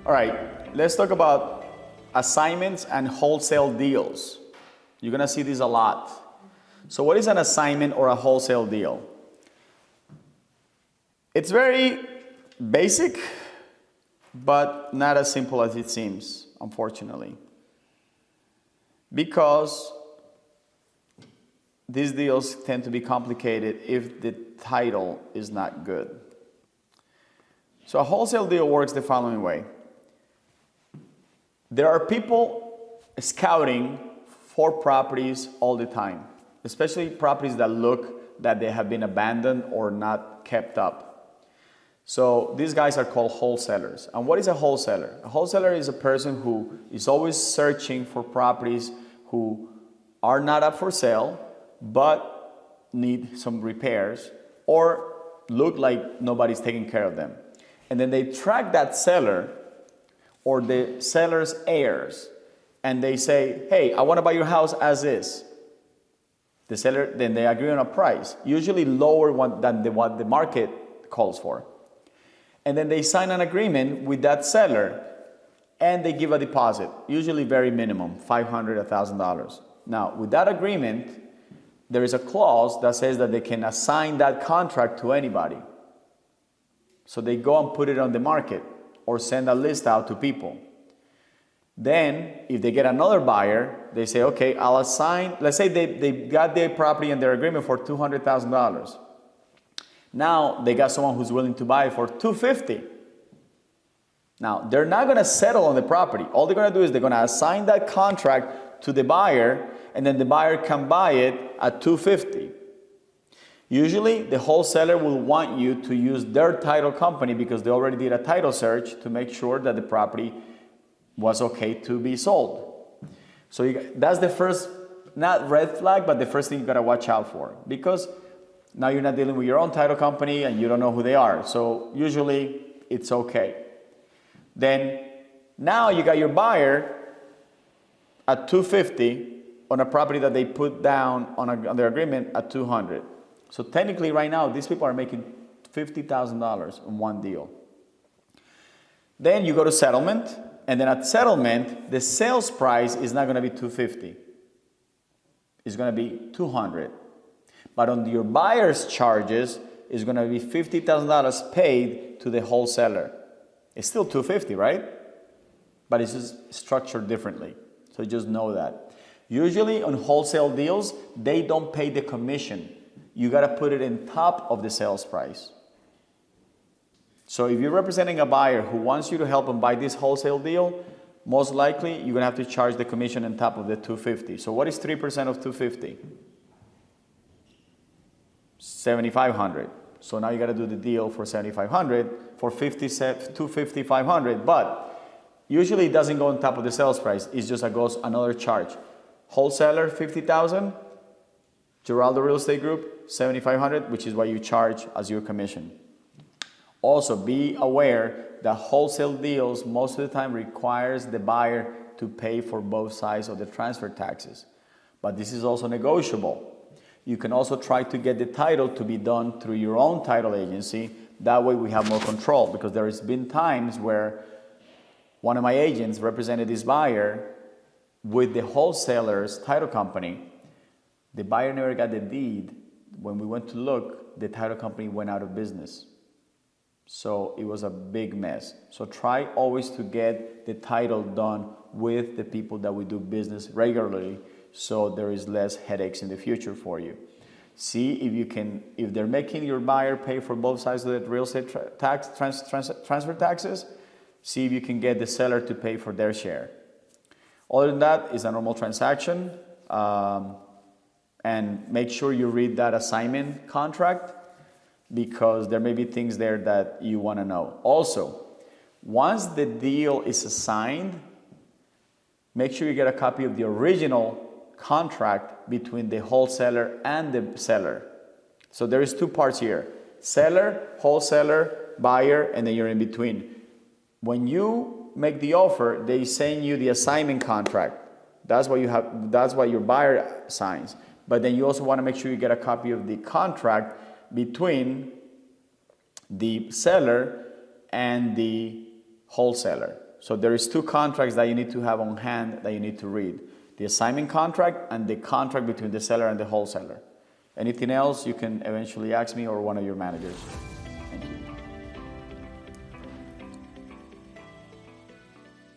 All right, let's talk about assignments and wholesale deals. You're gonna see this a lot. So what is an assignment or a wholesale deal? It's very basic, but not as simple as it seems, unfortunately. Because these deals tend to be complicated if the title is not good. So a wholesale deal works the following way. There are people scouting for properties all the time, especially properties that look that they have been abandoned or not kept up. So these guys are called wholesalers. And what is a wholesaler? A wholesaler is a person who is always searching for properties who are not up for sale, but need some repairs or look like nobody's taking care of them. And then they track that seller or the seller's heirs, and they say, hey, I want to buy your house as is. The seller, then they agree on a price, usually lower than what the market calls for. And then they sign an agreement with that seller, and they give a deposit, usually very minimum, $500, $1,000. Now, with that agreement, there is a clause that says that they can assign that contract to anybody. So they go and put it on the market or send a list out to people. Then, if they get another buyer, they say, okay, I'll assign, let's say they got their property and their agreement for $200,000. Now, they got someone who's willing to buy it for $250,000. Now, they're not gonna settle on the property. All they're gonna do is they're gonna assign that contract to the buyer, and then the buyer can buy it at $250,000. Usually, the wholesaler will want you to use their title company because they already did a title search to make sure that the property was okay to be sold. So that's the first, not red flag, but the first thing you gotta watch out for, because now you're not dealing with your own title company and you don't know who they are. So usually it's okay. Then now you got your buyer at $250,000 on a property that they put down on their agreement at $200,000. So technically right now, these people are making $50,000 in one deal. Then you go to settlement, and then at settlement, the sales price is not gonna be $250,000. It's gonna be $200,000. But on your buyer's charges, it's gonna be $50,000 paid to the wholesaler. It's still $250,000, right? But it's just structured differently. So just know that. Usually on wholesale deals, they don't pay the commission. You gotta put it in top of the sales price. So if you're representing a buyer who wants you to help them buy this wholesale deal, most likely you're gonna have to charge the commission on top of the $250,000. So what is 3% of $250,000? $7,500. So now you gotta do the deal for $7,500 for $250,000, $500. But usually it doesn't go on top of the sales price. It's just goes another charge. Wholesaler, $50,000. Geraldo Real Estate Group, $7,500, which is what you charge as your commission. Also, be aware that wholesale deals most of the time requires the buyer to pay for both sides of the transfer taxes. But this is also negotiable. You can also try to get the title to be done through your own title agency. That way we have more control, because there has been times where one of my agents represented this buyer with the wholesaler's title company. The buyer never got the deed. When we went to look, the title company went out of business. So it was a big mess. So try always to get the title done with the people that we do business regularly, so there is less headaches in the future for you. See if you can, if they're making your buyer pay for both sides of the real estate transfer taxes, see if you can get the seller to pay for their share. Other than that, it's a normal transaction. And make sure you read that assignment contract, because there may be things there that you want to know. Also, once the deal is assigned, make sure you get a copy of the original contract between the wholesaler and the seller. So there is two parts here: seller, wholesaler, buyer, and then you're in between. When you make the offer, they send you the assignment contract. That's what you have. That's what your buyer signs. But then you also want to make sure you get a copy of the contract between the seller and the wholesaler. So there is two contracts that you need to have on hand that you need to read. The assignment contract and the contract between the seller and the wholesaler. Anything else, you can eventually ask me or one of your managers. Thank you.